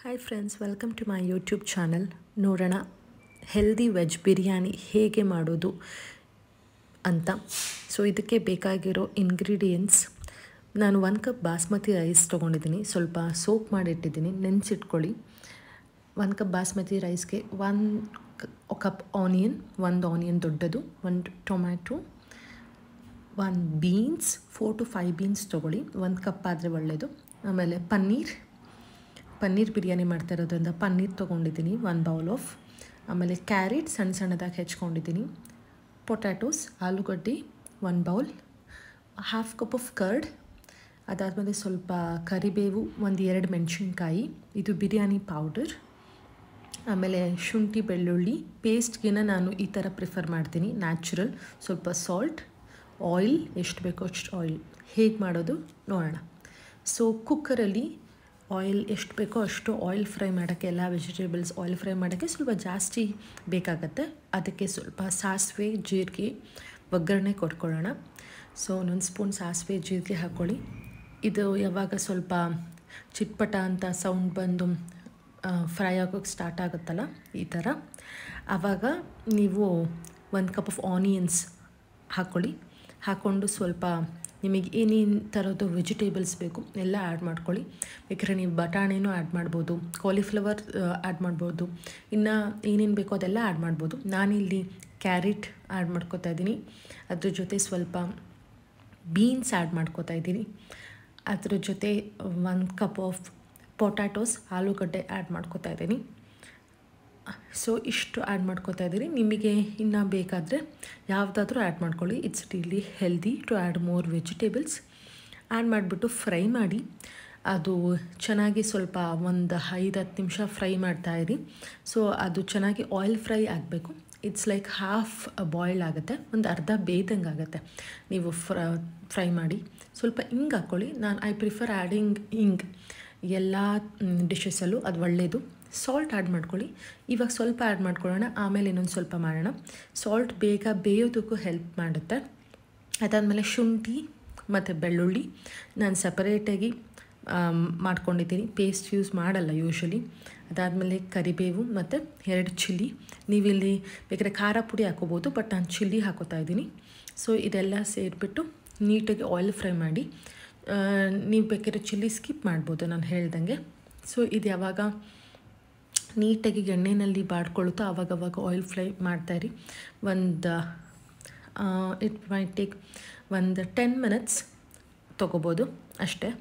Hi friends, welcome to my YouTube channel. ನೋಡೋಣ healthy veg biryani ಹೇಗೆ ಮಾಡೋದು ಅಂತ. ಸೊ ಇದಕ್ಕೆ ಬೇಕಾಗಿರೋ ಇಂಗ್ರೀಡಿಯೆಂಟ್ಸ್, ನಾನು 1 ಕಪ್ ಬಾಸ್ಮತಿ ರೈಸ್ ತೊಗೊಂಡಿದ್ದೀನಿ. ಸ್ವಲ್ಪ ಸೋಕ್ ಮಾಡಿಟ್ಟಿದ್ದೀನಿ, ನೆನೆಸಿಟ್ಕೊಳ್ಳಿ. 1 ಕಪ್ ಬಾಸ್ಮತಿ ರೈಸ್ಗೆ 1 ಕಪ್ ಆನಿಯನ್, 1 ಆನಿಯನ್ ದೊಡ್ಡದು, 1 ಟೊಮ್ಯಾಟೊ, 1 ಬೀನ್ಸ್, 4 to 5 ಬೀನ್ಸ್ ತೊಗೊಳ್ಳಿ. 1 ಕಪ್ ಆದರೆ ಒಳ್ಳೆಯದು. ಆಮೇಲೆ ಪನ್ನೀರ್ ಬಿರಿಯಾನಿ ಮಾಡ್ತಾ ಇರೋದ್ರಿಂದ ಪನ್ನೀರ್ ತೊಗೊಂಡಿದ್ದೀನಿ, 1 ಬೌಲ್ ಆಫ್. ಆಮೇಲೆ ಕ್ಯಾರೆಟ್ ಸಣ್ಣದಾಗಿ ಹೆಚ್ಕೊಂಡಿದ್ದೀನಿ. ಪೊಟ್ಯಾಟೋಸ್, ಆಲೂಗಡ್ಡೆ 1 ಬೌಲ್, 1/2 ಕಪ್ ಆಫ್ ಕರ್ಡ್. ಅದಾದಮೇಲೆ ಸ್ವಲ್ಪ ಕರಿಬೇವು, 1-2 ಮೆಣಸಿನ್ಕಾಯಿ, ಇದು ಬಿರಿಯಾನಿ ಪೌಡರ್. ಆಮೇಲೆ ಶುಂಠಿ ಬೆಳ್ಳುಳ್ಳಿ ಪೇಸ್ಟ್ಗಿನ ನಾನು ಈ ಥರ ಪ್ರಿಫರ್ ಮಾಡ್ತೀನಿ, ನ್ಯಾಚುರಲ್. ಸ್ವಲ್ಪ ಸಾಲ್ಟ್, ಆಯಿಲ್, ಎಷ್ಟು ಬೇಕೋ ಅಷ್ಟು ಆಯಿಲ್. ಹೇಗೆ ಮಾಡೋದು ನೋಡೋಣ. ಸೊ ಕುಕ್ಕರಲ್ಲಿ ಆಯಿಲ್ ಎಷ್ಟು ಬೇಕೋ ಅಷ್ಟು ಆಯಿಲ್ ಫ್ರೈ ಮಾಡೋಕ್ಕೆ, ಎಲ್ಲ ವೆಜಿಟೇಬಲ್ಸ್ ಆಯಿಲ್ ಫ್ರೈ ಮಾಡೋಕ್ಕೆ ಸ್ವಲ್ಪ ಜಾಸ್ತಿ ಬೇಕಾಗತ್ತೆ. ಅದಕ್ಕೆ ಸ್ವಲ್ಪ ಸಾಸಿವೆ ಜೀರಿಗೆ ಒಗ್ಗರಣೆ ಕೊಟ್ಕೊಳ್ಳೋಣ. ಸೊ 1 ಸ್ಪೂನ್ ಸಾಸಿವೆ ಜೀರಿಗೆ ಹಾಕ್ಕೊಳ್ಳಿ. ಇದು ಯಾವಾಗ ಸ್ವಲ್ಪ ಚಿಟ್ಪಟ ಅಂತ ಸೌಂಡ್ ಬಂದು ಫ್ರೈ ಆಗೋಕ್ಕೆ ಸ್ಟಾರ್ಟ್ ಆಗುತ್ತಲ್ಲ, ಈ ಥರ, ಆವಾಗ ನೀವು 1 ಕಪ್ ಆಫ್ ಆನಿಯನ್ಸ್ ಹಾಕ್ಕೊಳ್ಳಿ. ಹಾಕ್ಕೊಂಡು ಸ್ವಲ್ಪ ನಿಮಗೆ ಏನೇನು ಥರದ್ದು ವೆಜಿಟೇಬಲ್ಸ್ ಬೇಕು ಎಲ್ಲ ಆ್ಯಡ್ ಮಾಡ್ಕೊಳ್ಳಿ. ಬೇಕಾದ್ರೆ ನೀವು ಬಟಾಣಿನೂ ಆ್ಯಡ್ ಮಾಡ್ಬೋದು, ಕಾಲಿಫ್ಲವರ್ ಆ್ಯಡ್ ಮಾಡ್ಬೋದು, ಇನ್ನು ಏನೇನು ಬೇಕೋ ಅದೆಲ್ಲ ಆ್ಯಡ್ ಮಾಡ್ಬೋದು. ನಾನಿಲ್ಲಿ ಕ್ಯಾರೆಟ್ ಆ್ಯಡ್ ಮಾಡ್ಕೊತಾ ಇದ್ದೀನಿ. ಅದ್ರ ಜೊತೆ ಸ್ವಲ್ಪ ಬೀನ್ಸ್ ಆ್ಯಡ್ ಮಾಡ್ಕೊತಾ ಇದ್ದೀನಿ. ಅದ್ರ ಜೊತೆ 1 ಕಪ್ ಆಫ್ ಪೊಟ್ಯಾಟೋಸ್, ಆಲೂಗಡ್ಡೆ ಆ್ಯಡ್ ಮಾಡ್ಕೊತಾ ಇದ್ದೀನಿ. ಸೊ ಇಷ್ಟು ಆ್ಯಡ್ ಮಾಡ್ಕೊತಾ ಇದ್ದೀನಿ. ನಿಮಗೆ ಇನ್ನು ಬೇಕಾದರೆ ಯಾವುದಾದ್ರೂ ಆ್ಯಡ್ ಮಾಡ್ಕೊಳ್ಳಿ. It's really healthy to add more vegetables. Add ಮಾಡಿಬಿಟ್ಟು ಫ್ರೈ ಮಾಡಿ. ಅದು ಚೆನ್ನಾಗಿ ಸ್ವಲ್ಪ 1-10 ನಿಮಿಷ ಫ್ರೈ ಮಾಡ್ತಾಯಿರಿ. ಸೊ ಅದು ಚೆನ್ನಾಗಿ ಆಯಿಲ್ ಫ್ರೈ ಆಗಬೇಕು. ಇಟ್ಸ್ ಲೈಕ್ ಹಾಫ್ ಬಾಯ್ಲ್ಡ್ ಆಗುತ್ತೆ, ಒಂದು ಅರ್ಧ ಬೇಯ್ದಂಗೆ ಆಗುತ್ತೆ ನೀವು ಫ್ರೈ ಮಾಡಿ. ಸ್ವಲ್ಪ ಹಿಂಗೆ ಹಾಕ್ಕೊಳ್ಳಿ. ಐ ಪ್ರಿಫರ್ ಆ್ಯಡಿಂಗ್ ಹಿಂಗ್ ಎಲ್ಲ ಡಿಶಸಲ್ಲೂ, ಅದು ಒಳ್ಳೆಯದು. ಸಾಲ್ಟ್ ಆ್ಯಡ್ ಮಾಡ್ಕೊಳ್ಳಿ. ಇವಾಗ ಸ್ವಲ್ಪ ಆ್ಯಡ್ ಮಾಡ್ಕೊಳ್ಳೋಣ, ಆಮೇಲೆ ಇನ್ನೊಂದು ಸ್ವಲ್ಪ ಮಾಡೋಣ. ಸಾಲ್ಟ್ ಬೇಗ ಬೇಯೋದಕ್ಕೂ ಹೆಲ್ಪ್ ಮಾಡುತ್ತೆ. ಅದಾದಮೇಲೆ ಶುಂಠಿ ಮತ್ತು ಬೆಳ್ಳುಳ್ಳಿ ನಾನು ಸಪರೇಟಾಗಿ ಮಾಡ್ಕೊಂಡಿದ್ದೀನಿ, ಪೇಸ್ಟ್ ಯೂಸ್ ಮಾಡಲ್ಲ ಯೂಶ್ವಲಿ. ಅದಾದಮೇಲೆ ಕರಿಬೇವು ಮತ್ತು 2 ಚಿಲ್ಲಿ. ನೀವಿಲ್ಲಿ ಬೇಕಾದ್ರೆ ಖಾರ ಪುಡಿ ಹಾಕೋಬೋದು, ಬಟ್ ನಾನು ಚಿಲ್ಲಿ ಹಾಕೋತಾ ಇದ್ದೀನಿ. ಸೊ ಇದೆಲ್ಲ ಸೇರಿಬಿಟ್ಟು ನೀಟಾಗಿ ಆಯಿಲ್ ಫ್ರೈ ಮಾಡಿ. ನೀವು ಬೇಕಾದ್ರೆ ಚಿಲ್ಲಿ ಸ್ಕಿಪ್ ಮಾಡ್ಬೋದು ನಾನು ಹೇಳ್ದಂಗೆ. ಸೊ ಇದು ಯಾವಾಗ ನೀಟಾಗಿ ಎಣ್ಣೆಯಲ್ಲಿ ಬಾಡ್ಕೊಳ್ಳುತ್ತೋ ಆವಾಗವಾಗ ಆಯಿಲ್ ಫ್ರೈ ಮಾಡ್ತಾಯಿರಿ. ಇಟ್ ಮೈಟ್ ಟೇಕ್ 10 ಮಿನಿಟ್ಸ್ ತೊಗೋಬೋದು ಅಷ್ಟೇ.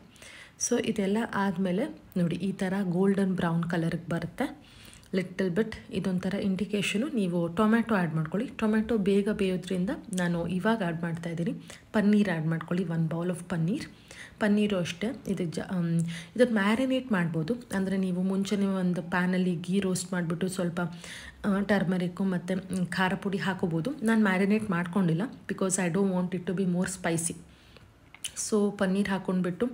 ಸೊ ಇದೆಲ್ಲ ಆದಮೇಲೆ ನೋಡಿ ಈ ಥರ ಗೋಲ್ಡನ್ ಬ್ರೌನ್ ಕಲರ್ಗೆ ಬರುತ್ತೆ ಲಿಟಲ್ ಬಿಟ್. ಇದೊಂಥರ ಇಂಡಿಕೇಷನು. ನೀವು ಟೊಮ್ಯಾಟೊ ಆ್ಯಡ್ ಮಾಡ್ಕೊಳ್ಳಿ. ಟೊಮ್ಯಾಟೊ ಬೇಗ ಬೇಯೋದ್ರಿಂದ ನಾನು ಇವಾಗ ಆ್ಯಡ್ ಮಾಡ್ತಾಯಿದ್ದೀನಿ. ಪನ್ನೀರ್ ಆ್ಯಡ್ ಮಾಡ್ಕೊಳ್ಳಿ, 1 ಬೌಲ್ ಆಫ್ ಪನ್ನೀರು ಅಷ್ಟೇ. ಇದಕ್ಕೆ ಮ್ಯಾರಿನೇಟ್ ಮಾಡ್ಬೋದು. ಅಂದರೆ ನೀವು ಮುಂಚೆನೇ ಒಂದು ಪ್ಯಾನಲ್ಲಿ ಗೀ ರೋಸ್ಟ್ ಮಾಡಿಬಿಟ್ಟು ಸ್ವಲ್ಪ ಟರ್ಮರಿಕ್ಕು ಮತ್ತು ಖಾರ ಪುಡಿ ಹಾಕೋಬೋದು. ನಾನು ಮ್ಯಾರಿನೇಟ್ ಮಾಡ್ಕೊಂಡಿಲ್ಲ, because I don't want it to be more spicy. So paneer ಹಾಕ್ಕೊಂಡ್ಬಿಟ್ಟು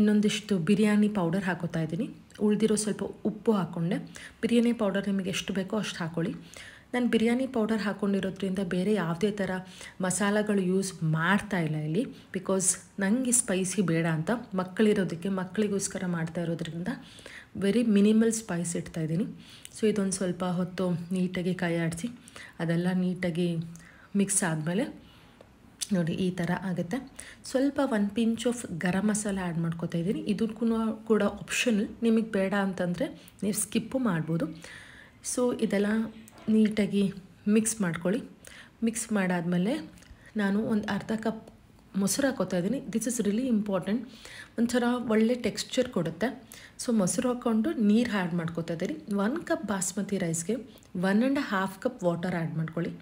ಇನ್ನೊಂದಿಷ್ಟು ಬಿರಿಯಾನಿ ಪೌಡರ್ ಹಾಕೋತಾ ಇದ್ದೀನಿ. ಉಳಿದಿರೋ ಸ್ವಲ್ಪ ಉಪ್ಪು ಹಾಕ್ಕೊಂಡೆ. ಬಿರಿಯಾನಿ ಪೌಡರ್ ನಿಮಗೆ ಎಷ್ಟು ಬೇಕೋ ಅಷ್ಟು ಹಾಕ್ಕೊಳ್ಳಿ. ನಾನು ಬಿರಿಯಾನಿ ಪೌಡರ್ ಹಾಕ್ಕೊಂಡಿರೋದ್ರಿಂದ ಬೇರೆ ಯಾವುದೇ ಥರ ಮಸಾಲೆಗಳು ಯೂಸ್ ಮಾಡ್ತಾಯಿಲ್ಲ ಇಲ್ಲಿ, ಬಿಕಾಸ್ ನನಗೆ ಸ್ಪೈಸಿ ಬೇಡ ಅಂತ. ಮಕ್ಕಳಿಗೋಸ್ಕರ ಮಾಡ್ತಾ ಇರೋದ್ರಿಂದ ವೆರಿ ಮಿನಿಮಲ್ ಸ್ಪೈಸ್ ಇಡ್ತಾಯಿದ್ದೀನಿ. ಸೊ ಇದೊಂದು ಸ್ವಲ್ಪ ಹೊತ್ತು ನೀಟಾಗಿ ಕೈ ಆಡಿಸಿ ಅದೆಲ್ಲ ನೀಟಾಗಿ ಮಿಕ್ಸ್ ಆದಮೇಲೆ ನೋಡಿ ಈ ಥರ ಆಗುತ್ತೆ. ಸ್ವಲ್ಪ 1 pinch off garam masala add ಮಾಡ್ಕೊತಾ ಇದ್ದೀನಿ. ಇದಕ್ಕೂ ಕೂಡ ಆಪ್ಷನಲ್, ನಿಮಗೆ ಬೇಡ ಅಂತಂದರೆ ನೀವು ಸ್ಕಿಪ್ಪು ಮಾಡ್ಬೋದು. ಸೊ ಇದೆಲ್ಲ ನೀಟಾಗಿ ಮಿಕ್ಸ್ ಮಾಡ್ಕೊಳ್ಳಿ. ಮಿಕ್ಸ್ ಮಾಡಾದಮೇಲೆ ನಾನು ಒಂದು ಅರ್ಧ ಕಪ್ ಮೊಸರು ಹಾಕೋತಾ ಇದ್ದೀನಿ. ದಿಸ್ ಇಸ್ ರಿಯಲಿ ಇಂಪಾರ್ಟೆಂಟ್, ಒಂಥರ ಒಳ್ಳೆ ಟೆಕ್ಸ್ಚರ್ ಕೊಡುತ್ತೆ. ಸೊ ಮೊಸರು ಹಾಕ್ಕೊಂಡು ನೀರು ಆ್ಯಡ್ ಮಾಡ್ಕೋತಾ ಇದ್ದೀನಿ. 1 ಕಪ್ ಬಾಸ್ಮತಿ ರೈಸ್ಗೆ 1.5 ಕಪ್ ವಾಟರ್ ಆ್ಯಡ್ ಮಾಡ್ಕೊಳ್ಳಿ,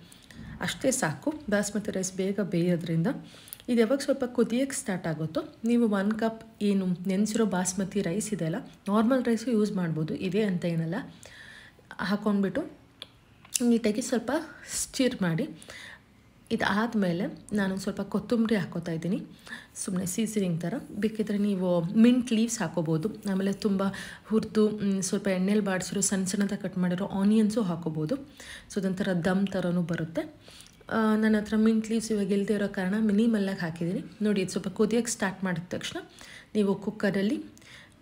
ಅಷ್ಟೇ ಸಾಕು. ಬಾಸ್ಮತಿ ರೈಸ್ ಬೇಗ ಬೇಯೋದ್ರಿಂದ. ಇದು ಯಾವಾಗ ಸ್ವಲ್ಪ ಕುದಿಯೋಕ್ಕೆ ಸ್ಟಾರ್ಟ್ ಆಗುತ್ತೋ ನೀವು 1 ಕಪ್ ಏನು ನೆನೆಸಿರೋ ಬಾಸ್ಮತಿ ರೈಸ್ ಇದೆಯಲ್ಲ, ನಾರ್ಮಲ್ ರೈಸು ಯೂಸ್ ಮಾಡ್ಬೋದು, ಇದೇ ಅಂತ ಏನಲ್ಲ. ಹಾಕ್ಕೊಂಡ್ಬಿಟ್ಟು ನೀಟಾಗಿ ಸ್ವಲ್ಪ ಸ್ಟಿರ್ ಮಾಡಿ. ಇದಾದಮೇಲೆ ನಾನು ಸ್ವಲ್ಪ ಕೊತ್ತಂಬರಿ ಹಾಕೋತಾ ಇದ್ದೀನಿ, ಸುಮ್ಮನೆ ಸೀಸನಿಂಗ್ ಥರ. ಬೇಕಿದ್ರೆ ನೀವು ಮಿಂಟ್ ಲೀವ್ಸ್ ಹಾಕೋಬೋದು. ಆಮೇಲೆ ತುಂಬ ಹುರಿದು ಸ್ವಲ್ಪ ಎಣ್ಣೆಲಿ ಬಾಡಿಸಿರೋ ಸಣ್ಣದಾಗಿ ಕಟ್ ಮಾಡಿರೋ ಆನಿಯನ್ಸು ಹಾಕೋಬೋದು. ಸೊ ಅದೊಂಥರ ದಮ್ ಥರನೂ ಬರುತ್ತೆ. ನನ್ನ ಹತ್ರ ಮಿಂಟ್ ಲೀವ್ಸ್ ಇವಾಗ ಇಲ್ಲದೆ ಇರೋ ಕಾರಣ ಮಿನಿಮಲ್ಲಾಗಿ ಹಾಕಿದ್ದೀನಿ. ನೋಡಿ ಇದು ಸ್ವಲ್ಪ ಕುದಿಯೋಕ್ಕೆ ಸ್ಟಾರ್ಟ್ ಮಾಡಿದ ತಕ್ಷಣ ನೀವು ಕುಕ್ಕರಲ್ಲಿ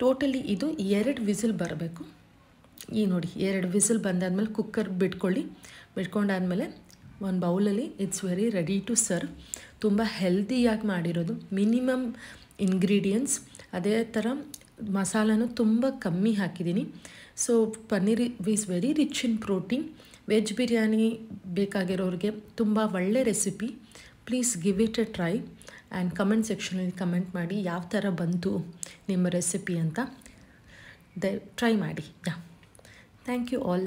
ಟೋಟಲಿ ಇದು 2 ವಿಸಿಲ್ ಬರಬೇಕು. ಈ ನೋಡಿ 2 ವಿಸಿಲ್ ಬಂದಾದಮೇಲೆ ಕುಕ್ಕರ್ ಬಿಟ್ಕೊಂಡಾದಮೇಲೆ ಒಂದು ಬೌಲಲ್ಲಿ it's very ready to serve. ತುಂಬ ಹೆಲ್ದಿಯಾಗಿ ಮಾಡಿರೋದು, ಮಿನಿಮಮ್ ಇಂಗ್ರೀಡಿಯೆಂಟ್ಸ್, ಅದೇ ಥರ ಮಸಾಲನೂ ತುಂಬ ಕಮ್ಮಿ ಹಾಕಿದ್ದೀನಿ. So paneer is very rich in protein. Veg biryani ಬೇಕಾಗಿರೋರಿಗೆ ತುಂಬ ಒಳ್ಳೆ recipe. Please give it a try and comment ಸೆಕ್ಷನಲ್ಲಿ ಕಮೆಂಟ್ ಮಾಡಿ ಯಾವ ಥರ ಬಂತು ನಿಮ್ಮ ರೆಸಿಪಿ ಅಂತ. ಟ್ರೈ ಮಾಡಿ. Thank you all.